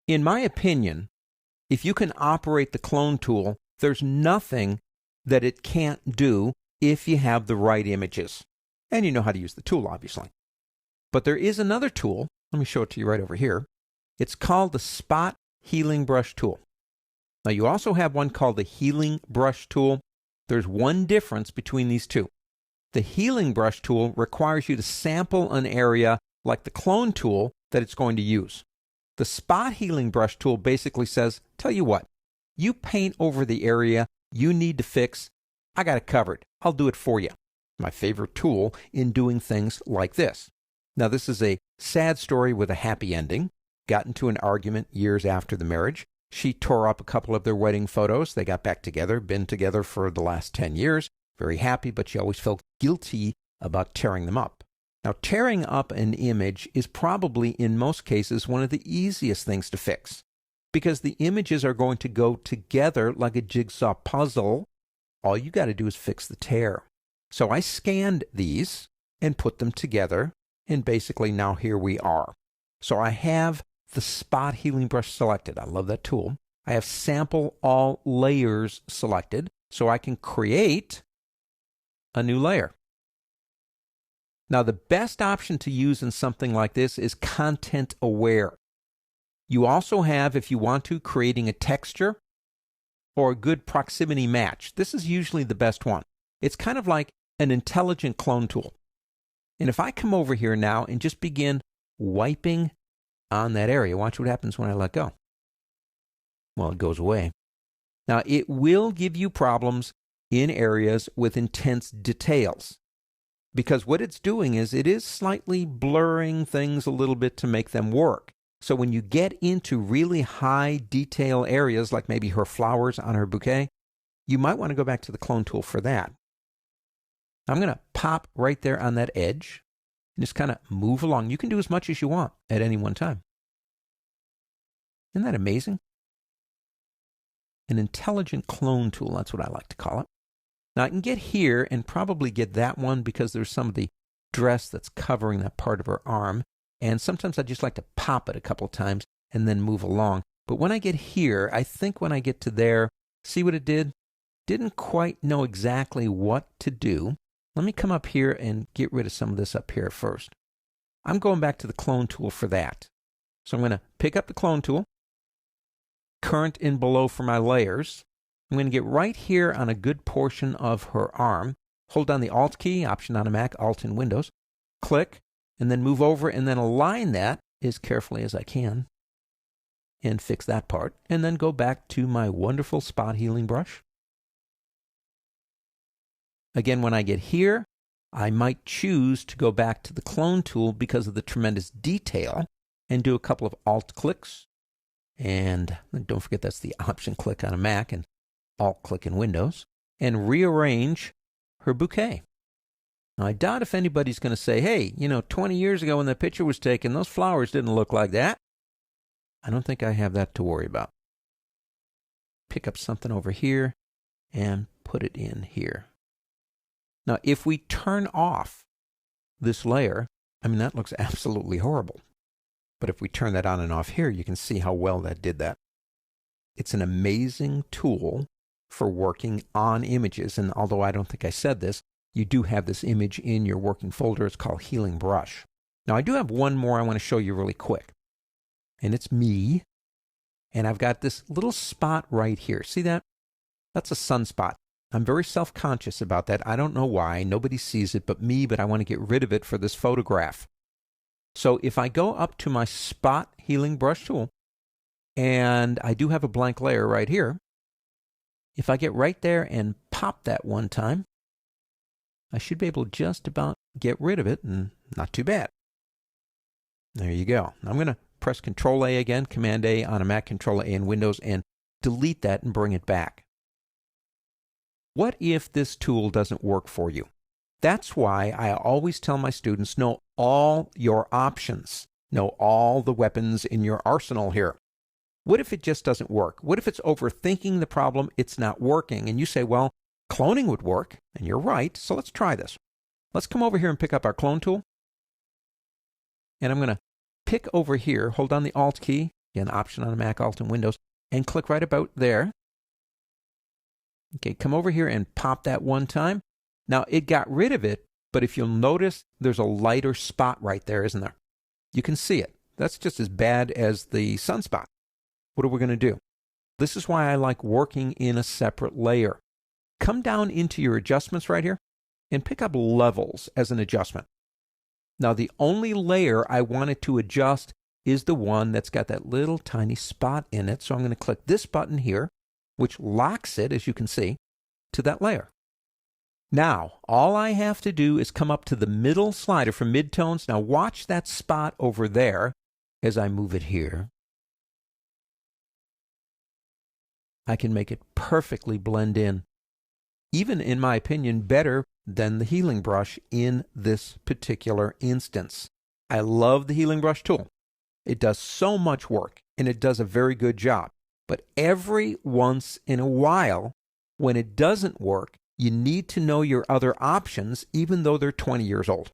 In my opinion, if you can operate the clone tool, there's nothing that it can't do if you have the right images. And you know how to use the tool, obviously. But there is another tool. Let me show it to you right over here. It's called the Spot Healing Brush Tool. Now, you also have one called the Healing Brush Tool. There's one difference between these two. The Healing Brush Tool requires you to sample an area like the clone tool that it's going to use. The Spot Healing Brush Tool basically says, tell you what, you paint over the area you need to fix. I got it covered. I'll do it for you. My favorite tool in doing things like this. Now, this is a sad story with a happy ending. Got into an argument years after the marriage. She tore up a couple of their wedding photos. They got back together, been together for the last 10 years. Very happy, but she always felt guilty about tearing them up. Now, tearing up an image is probably, in most cases, one of the easiest things to fix because the images are going to go together like a jigsaw puzzle. All you got to do is fix the tear. So I scanned these and put them together, and basically now here we are. So I have the Spot Healing Brush selected. I love that tool. I have Sample All Layers selected, so I can create a new layer. Now, the best option to use in something like this is Content Aware. You also have, if you want to, creating a texture or a good proximity match. This is usually the best one. It's kind of like an intelligent clone tool. And if I come over here now and just begin wiping on that area, watch what happens when I let go. Well, it goes away. Now, it will give you problems in areas with intense details, because what it's doing is it is slightly blurring things a little bit to make them work. So when you get into really high detail areas, like maybe her flowers on her bouquet, you might want to go back to the clone tool for that. I'm going to pop right there on that edge and just kind of move along. You can do as much as you want at any one time. Isn't that amazing? An intelligent clone tool, that's what I like to call it. Now, I can get here and probably get that one because there's some of the dress that's covering that part of her arm. And sometimes I just like to pop it a couple of times and then move along. But when I get here, I think when I get to there, see what it did? Didn't quite know exactly what to do. Let me come up here and get rid of some of this up here first. I'm going back to the clone tool for that. So I'm going to pick up the clone tool, current and below for my layers. I'm going to get right here on a good portion of her arm. Hold down the Alt key, Option on a Mac, Alt in Windows. Click, and then move over and then align that as carefully as I can. And fix that part. And then go back to my wonderful Spot Healing Brush. Again, when I get here, I might choose to go back to the clone tool because of the tremendous detail and do a couple of Alt clicks. And don't forget that's the Option click on a Mac and Alt click in Windows. And rearrange her bouquet. Now, I doubt if anybody's going to say, hey, 20 years ago when that picture was taken, those flowers didn't look like that. I don't think I have that to worry about. Pick up something over here and put it in here. Now, if we turn off this layer, that looks absolutely horrible. But if we turn that on and off here, you can see how well that did that. It's an amazing tool for working on images. And although I don't think I said this, you do have this image in your working folder. It's called Healing Brush. Now, I do have one more I want to show you really quick. And it's me. And I've got this little spot right here. See that? That's a sunspot. I'm very self-conscious about that. I don't know why. Nobody sees it but me, but I want to get rid of it for this photograph. So if I go up to my Spot Healing Brush tool, and I do have a blank layer right here, if I get right there and pop that one time, I should be able to just about get rid of it, and not too bad. There you go. I'm going to press Control A again, Command A on a Mac, Control A in Windows, and delete that and bring it back. What if this tool doesn't work for you? That's why I always tell my students, know all your options. Know all the weapons in your arsenal here. What if it just doesn't work? What if it's overthinking the problem, it's not working, and you say, well, cloning would work, and you're right, so let's try this. Let's come over here and pick up our clone tool. And I'm going to pick over here, hold down the Alt key, Again, Option on a Mac, Alt and Windows, and click right about there. Okay, come over here and pop that one time. Now, it got rid of it, but if you'll notice, there's a lighter spot right there, isn't there? You can see it. That's just as bad as the sunspot. What are we going to do? This is why I like working in a separate layer. Come down into your adjustments right here and pick up levels as an adjustment. Now, the only layer I wanted to adjust is the one that's got that little tiny spot in it. So I'm going to click this button here, which locks it, as you can see, to that layer. Now, all I have to do is come up to the middle slider for midtones. Now, watch that spot over there as I move it here. I can make it perfectly blend in. Even, in my opinion, better than the healing brush in this particular instance. I love the healing brush tool. It does so much work, and it does a very good job. But every once in a while, when it doesn't work, you need to know your other options, even though they're 20 years old.